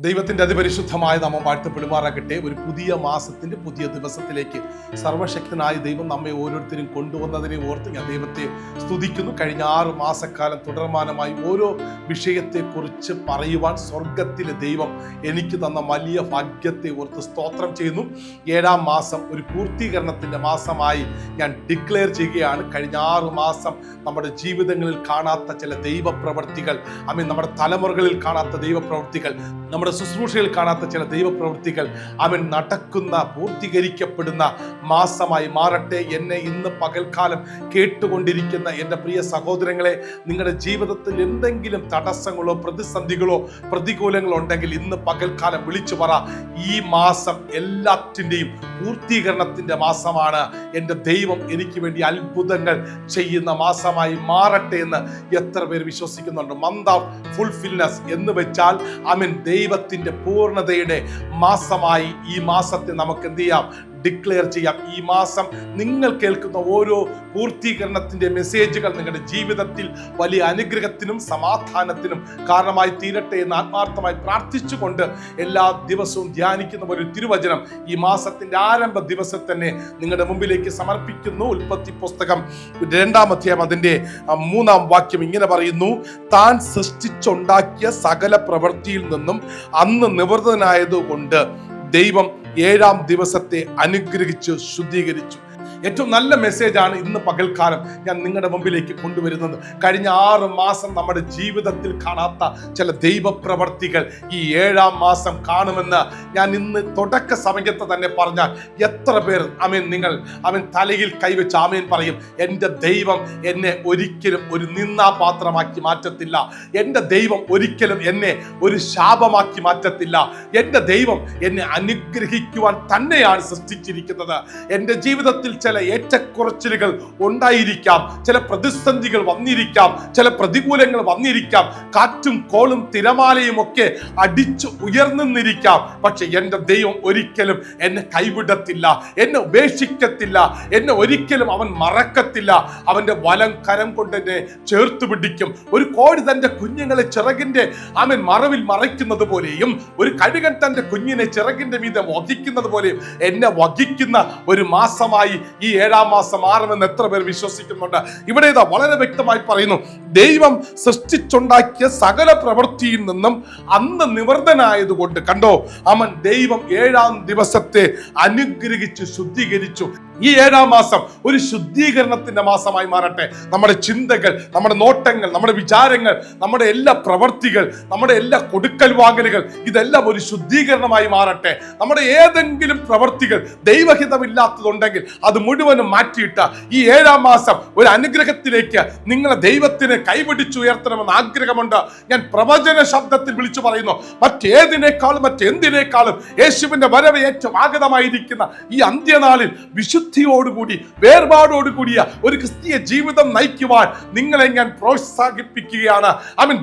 ദൈവത്തിന്റെ അതിപരിശുദ്ധമായ നാമം വാഴ്ത്തപ്പെടുമാറാകട്ടെ. ഒരു പുതിയ മാസത്തിന്റെ പുതിയ ദിവസത്തിലേക്ക് സർവശക്തനായ ദൈവം നമ്മെ ഓരോരുത്തരും കൊണ്ടുവന്നതിനെ ഓർത്ത് ഞാൻ ദൈവത്തെ സ്തുതിക്കുന്നു. കഴിഞ്ഞ 6 മാസക്കാലം തുടർമാനമായി ഓരോ വിഷയത്തെക്കുറിച്ച് പറയുവാൻ സ്വർഗത്തിലെ ദൈവം എനിക്ക് തന്ന വലിയ ഭാഗ്യത്തെ ഓർത്ത് സ്തോത്രം ചെയ്യുന്നു. 7-ാം മാസം ഒരു പൂർത്തീകരണത്തിന്റെ മാസമായി ഞാൻ ഡിക്ലെയർ ചെയ്യുകയാണ്. കഴിഞ്ഞ 6 മാസം നമ്മുടെ ജീവിതങ്ങളിൽ കാണാത്ത ചില ദൈവപ്രവർത്തികൾ, നമ്മുടെ തലമുറകളിൽ കാണാത്ത ദൈവപ്രവർത്തികൾ, നമ്മുടെ ശുശ്രൂഷയിൽ കാണാത്ത ചില ദൈവപ്രവൃത്തികൾ നടക്കുന്ന പൂർത്തീകരിക്കപ്പെടുന്ന മാസമായി മാറട്ടെ. എന്നെ ഇന്ന് പകൽക്കാലം കേട്ടുകൊണ്ടിരിക്കുന്ന എൻ്റെ പ്രിയ സഹോദരങ്ങളെ, നിങ്ങളുടെ ജീവിതത്തിൽ എന്തെങ്കിലും തടസ്സങ്ങളോ പ്രതിസന്ധികളോ പ്രതികൂലങ്ങളോ ഉണ്ടെങ്കിൽ ഇന്ന് പകൽക്കാലം വിളിച്ചു പറ, ഈ മാസം എല്ലാറ്റിൻ്റെയും പൂർത്തീകരണത്തിൻ്റെ മാസമാണ്. എൻ്റെ ദൈവം എനിക്ക് വേണ്ടി അത്ഭുതങ്ങൾ ചെയ്യുന്ന മാസമായി മാറട്ടെ എന്ന് എത്ര പേര് വിശ്വസിക്കുന്നുണ്ട്? മന്ത് ഓഫ് ഫുൾഫിൽനെസ് എന്ന് വെച്ചാൽ ദൈവത്തിന്റെ പൂർണ്ണതയുടെ മാസമായി ഈ മാസത്തെ നമുക്ക് എന്ത് ചെയ്യാം? ഡിക്ലെയർ ചെയ്യാം. ഈ മാസം നിങ്ങൾ കേൾക്കുന്ന ഓരോ പൂർത്തീകരണത്തിന്റെ മെസ്സേജുകൾ നിങ്ങളുടെ ജീവിതത്തിൽ വലിയ അനുഗ്രഹത്തിനും സമാധാനത്തിനും കാരണമായി തീരട്ടെ എന്ന് ആത്മാർത്ഥമായി പ്രാർത്ഥിച്ചുകൊണ്ട് എല്ലാ ദിവസവും ധ്യാനിക്കുന്ന ഒരു തിരുവചനം ഈ മാസത്തിന്റെ ആരംഭ ദിവസം തന്നെ നിങ്ങളുടെ മുമ്പിലേക്ക് സമർപ്പിക്കുന്നു. ഉൽപ്പത്തി പുസ്തകം 2-ാം അധ്യായം അതിന്റെ 3-ാം വാക്യം ഇങ്ങനെ പറയുന്നു: താൻ സൃഷ്ടിച്ചുണ്ടാക്കിയ സകല പ്രവൃത്തിയിൽ നിന്നും അന്ന് നിവൃത്തനായതുകൊണ്ട് ദൈവം 7-ാം ദിവസത്തെ അനുഗ്രഹിച്ചു ശുദ്ധീകരിച്ചു. ഏറ്റവും നല്ല മെസ്സേജാണ് ഇന്ന് പകൽക്കാലം ഞാൻ നിങ്ങളുടെ മുമ്പിലേക്ക് കൊണ്ടുവരുന്നത്. കഴിഞ്ഞ 6 മാസം നമ്മുടെ ജീവിതത്തിൽ കാണാത്ത ചില ദൈവപ്രവർത്തികൾ ഈ 7-ാം മാസം കാണുമെന്ന് ഞാൻ ഇന്ന് തുടക്ക സമയത്ത് തന്നെ പറഞ്ഞാൽ എത്ര പേർ നിങ്ങൾ തലയിൽ കൈവച്ച് ആമേൻ പറയും? എൻ്റെ ദൈവം എന്നെ ഒരിക്കലും ഒരു നിന്ദാപാത്രമാക്കി മാറ്റത്തില്ല. എൻ്റെ ദൈവം ഒരിക്കലും എന്നെ ഒരു ശാപമാക്കി മാറ്റത്തില്ല. എൻ്റെ ദൈവം എന്നെ അനുഗ്രഹിക്കുവാൻ തന്നെയാണ് സൃഷ്ടിച്ചിരിക്കുന്നത്. എൻ്റെ ജീവിതത്തിൽ ചില ഏറ്റക്കുറച്ചിലുകൾ ഉണ്ടായിരിക്കാം, ചില പ്രതിസന്ധികൾ വന്നിരിക്കാം, ചില പ്രതികൂലങ്ങൾ വന്നിരിക്കാം, കാറ്റും കോളും തിരമാലയും ഒക്കെ അടിച്ചു ഉയർന്നിരിക്കാം. പക്ഷെ എൻ്റെ ദൈവം ഒരിക്കലും എന്നെ കൈവിടത്തില്ല, എന്നെ ഉപേക്ഷിക്കത്തില്ല, എന്നെ ഒരിക്കലും അവൻ മറക്കത്തില്ല. അവന്റെ വലം കരം കൊണ്ട് എന്നെ ചേർത്ത് പിടിക്കും. ഒരു കോഴി തന്റെ കുഞ്ഞുങ്ങളെ ചിറകിന്റെ മറവിൽ മറയ്ക്കുന്നത് പോലെയും, ഒരു കഴുകൻ തന്റെ കുഞ്ഞിനെ ചിറകിന്റെ മീതെ വഹിക്കുന്നത് പോലെയും എന്നെ വഹിക്കുന്ന ഒരു മാസമായി ഈ 7-ാം മാസം മാറുമെന്ന് എത്ര പേർ വിശ്വസിക്കുന്നുണ്ട്? ഇവിടെ ഇതാ വളരെ വ്യക്തമായി പറയുന്നു: ദൈവം സൃഷ്ടിച്ചുണ്ടാക്കിയ സകല പ്രവൃത്തിയിൽ നിന്നും അന്ന് നിവൃത്തനായതുകൊണ്ട് കണ്ടോ, ദൈവം 7-ാം ദിവസത്തെ അനുഗ്രഹിച്ചു ശുദ്ധീകരിച്ചു. ഈ 7-ാം മാസം ഒരു ശുദ്ധീകരണത്തിന്റെ മാസമായി മാറട്ടെ. നമ്മുടെ ചിന്തകൾ, നമ്മുടെ നോട്ടങ്ങൾ, നമ്മുടെ വിചാരങ്ങൾ, നമ്മുടെ എല്ലാ പ്രവർത്തികൾ, നമ്മുടെ എല്ലാ കൊടുക്കൽ വാങ്ങലുകൾ ഇതെല്ലാം ഒരു ശുദ്ധീകരണമായി മാറട്ടെ. നമ്മുടെ ഏതെങ്കിലും പ്രവർത്തികൾ ദൈവഹിതമില്ലാത്തതുണ്ടെങ്കിൽ അത് മുഴുവനും മാറ്റിയിട്ട് ഈ 7-ാം മാസം ഒരു അനുഗ്രഹത്തിലേക്ക് നിങ്ങളെ ദൈവത്തിന് കൈപിടിച്ചുയർത്തണമെന്ന് ആഗ്രഹമുണ്ട്. ഞാൻ പ്രവചന ശബ്ദത്തിൽ വിളിച്ചു പറയുന്നു, മറ്റെന്തിനേക്കാളും യേശുവിന്റെ വരവ് ഏറ്റവും ആഗതമായിരിക്കുന്ന ഈ അന്ത്യനാളിൽ വിശുദ്ധിയോടുകൂടി വേർപാടോടുകൂടിയ ഒരു ക്രിസ്തീയ ജീവിതം നയിക്കുവാൻ നിങ്ങളെ ഞാൻ പ്രോത്സാഹിപ്പിക്കുകയാണ്.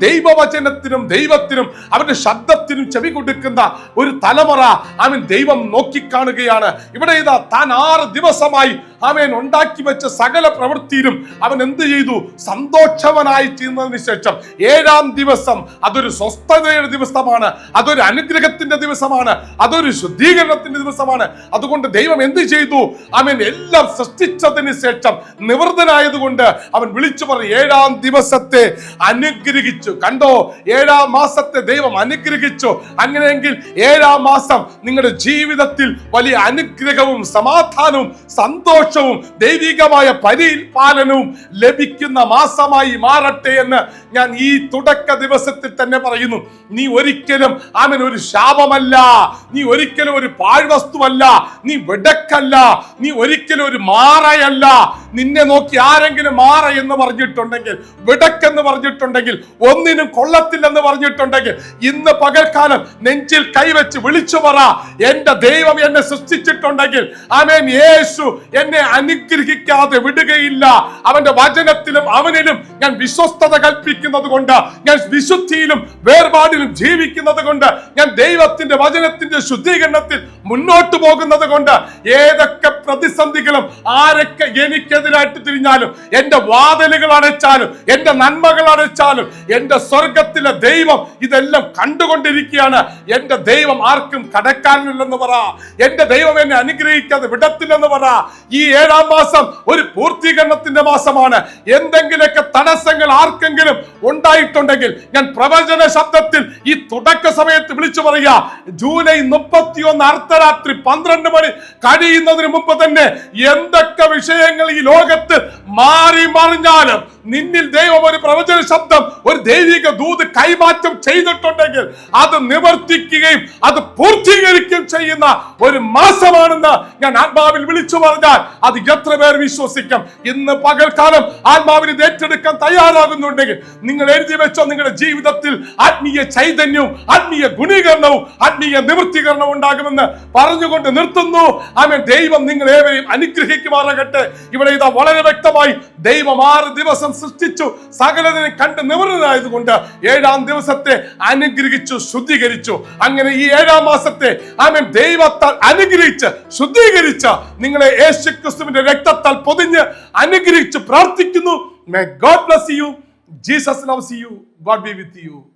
ദൈവവചനത്തിനും ദൈവത്തിനും അവന്റെ ശബ്ദത്തിനും ചെവി കൊടുക്കുന്ന ഒരു തലമുറ ദൈവം നോക്കിക്കാണുകയാണ്. ഇവിടെ ഇതാ താൻ 6 ദിവസമായി ഉണ്ടാക്കി വെച്ച സകല പ്രവൃത്തിയിലും അവൻ എന്ത് ചെയ്തു? സന്തോഷവനായി ചെയ്യുന്നതിന് ശേഷം 7-ാം ദിവസം അതൊരു സ്വസ്ഥതയുടെ ദിവസമാണ്, അതൊരു അനുഗ്രഹത്തിന്റെ ദിവസമാണ്, അതൊരു ശുദ്ധീകരണത്തിന്റെ ദിവസമാണ്. അതുകൊണ്ട് ദൈവം എന്ത് ചെയ്തു? എല്ലാം സൃഷ്ടിച്ചതിന് ശേഷം നിവൃത്തനായതുകൊണ്ട് അവൻ വിളിച്ചു പറയും, 7-ാം ദിവസത്തെ അനുഗ്രഹിച്ചു. കണ്ടോ, 7-ാം മാസത്തെ ദൈവം അനുഗ്രഹിച്ചു. അങ്ങനെയെങ്കിൽ 7-ാം മാസം നിങ്ങളുടെ ജീവിതത്തിൽ വലിയ അനുഗ്രഹവും സമാധാനവും സന്തോഷവും ദൈവികമായ പരിപാലനവും ലഭിക്കുന്ന മാസമായി മാറട്ടെ എന്ന് ഞാൻ ഈ തുടക്ക ദിവസത്തിൽ തന്നെ പറയുന്നു. നീ ഒരിക്കലും ഒരു ശാപമല്ല, നീ ഒരിക്കലും ഒരു പാഴ്വസ്തുവല്ല, നീ വെടക്കല്ല, നീ ഒരിക്കലും ഒരു മാറയല്ല. നിന്നെ നോക്കി ആരെങ്കിലും മാറ എന്ന് പറഞ്ഞിട്ടുണ്ടെങ്കിൽ, വിടക്കെന്ന് പറഞ്ഞിട്ടുണ്ടെങ്കിൽ, ഒന്നിനും കൊള്ളത്തില്ലെന്ന് പറഞ്ഞിട്ടുണ്ടെങ്കിൽ, ഇന്ന് പകൽക്കാലം നെഞ്ചിൽ കൈവച്ച് വിളിച്ചു പറ, എന്റെ ദൈവം എന്നെ സൃഷ്ടിച്ചിട്ടുണ്ടെങ്കിൽ യേശു എന്നെ അനുഗ്രഹിക്കാതെ വിടുകയില്ല. അവന്റെ വചനത്തിലും അവനിലും ഞാൻ വിശ്വസ്തത കൽപ്പിക്കുന്നത് കൊണ്ട്, ഞാൻ വിശുദ്ധിയിലും വേർപാടിലും ജീവിക്കുന്നത് കൊണ്ട്, ഞാൻ ദൈവത്തിന്റെ വചനത്തിന്റെ ശുദ്ധീകരണത്തിൽ മുന്നോട്ട് പോകുന്നത് കൊണ്ട് ഏതൊക്കെ പ്രതിസന്ധികളും ആരൊക്കെ എനിക്കെതിരായിട്ട് തിരിഞ്ഞാലും, എന്റെ വാതിലുകൾ അടച്ചാലും, എന്റെ നന്മകൾ അടച്ചാലും, എന്റെ സ്വർഗത്തിലെ ദൈവം ഇതെല്ലാം കണ്ടുകൊണ്ടിരിക്കുകയാണ്. എന്റെ ദൈവം ആർക്കും കടക്കാനില്ലെന്ന് പറ. എന്റെ ദൈവം എന്നെ അനുഗ്രഹിക്കാതെ വിടത്തില്ലെന്ന് പറ. ഈ 7-ാം മാസം ഒരു പൂർത്തീകരണത്തിന്റെ മാസമാണ്. എന്തെങ്കിലുമൊക്കെ തടസ്സങ്ങൾ ആർക്കെങ്കിലും ഉണ്ടായിട്ടുണ്ടെങ്കിൽ ഞാൻ പ്രവചന ശബ്ദത്തിൽ ഈ തുടക്ക സമയത്ത് വിളിച്ചു പറയുക, ജൂലൈ 31 അർദ്ധരാത്രി 12 മണി കഴിയുന്നതിന് മുമ്പ് തന്നെ എന്തൊക്കെ വിഷയങ്ങൾ ഈ ലോകത്ത് മാറി മറിഞ്ഞാലും നിന്നിൽ ദൈവം ഒരു പ്രവചന ശബ്ദം, ഒരു ദൈവിക ദൂത് കൈമാറ്റം ചെയ്തിട്ടുണ്ടെങ്കിൽ അത് നിവർത്തിക്കുകയും അത് പൂർത്തീകരിക്കുകയും ചെയ്യുന്ന ഒരു മാസമാണെന്ന് ഞാൻ ആത്മാവിൽ വിളിച്ചു പറഞ്ഞാൽ അത് എത്ര പേർ വിശ്വസിക്കും? ഇന്ന് പകൽക്കാലം ആത്മാവിൽ ഏറ്റെടുക്കാൻ തയ്യാറാകുന്നുണ്ടെങ്കിൽ നിങ്ങൾ എഴുതി വെച്ചോ, നിങ്ങളുടെ ജീവിതത്തിൽ ആത്മീയ ചൈതന്യവും ആത്മീയ ഗുണീകരണവും ആത്മീയ നിവൃത്തീകരണവും ഉണ്ടാകുമെന്ന് പറഞ്ഞുകൊണ്ട് നിർത്തുന്നു. ആമേൻ. ദൈവം നിങ്ങൾ ഏവരെയും അനുഗ്രഹിക്കുമാറാകട്ടെ. ഇവിടെ ഇതാ വളരെ വ്യക്തമായി ദൈവം 6 ദിവസം സൃഷ്ടിച്ചു, സകലതിനെ കണ്ട് നിവൃത്തനായതുകൊണ്ട് 7-ാം ദിവസത്തെ അനുഗ്രഹിച്ചു, ശുദ്ധീകരിച്ചു. അങ്ങനെ ഈ 7-ാം മാസത്തെ ആമേൻ ദൈവത്താൽ അനുഗ്രഹിച്ച് ശുദ്ധീകരിച്ച നിങ്ങളെ യേശുക്രിസ്തുവിന്റെ രക്തത്താൽ പൊതിഞ്ഞ് അനുഗ്രഹിച്ച് പ്രാർത്ഥിക്കുന്നു. May God bless you. Jesus loves you. God be with you.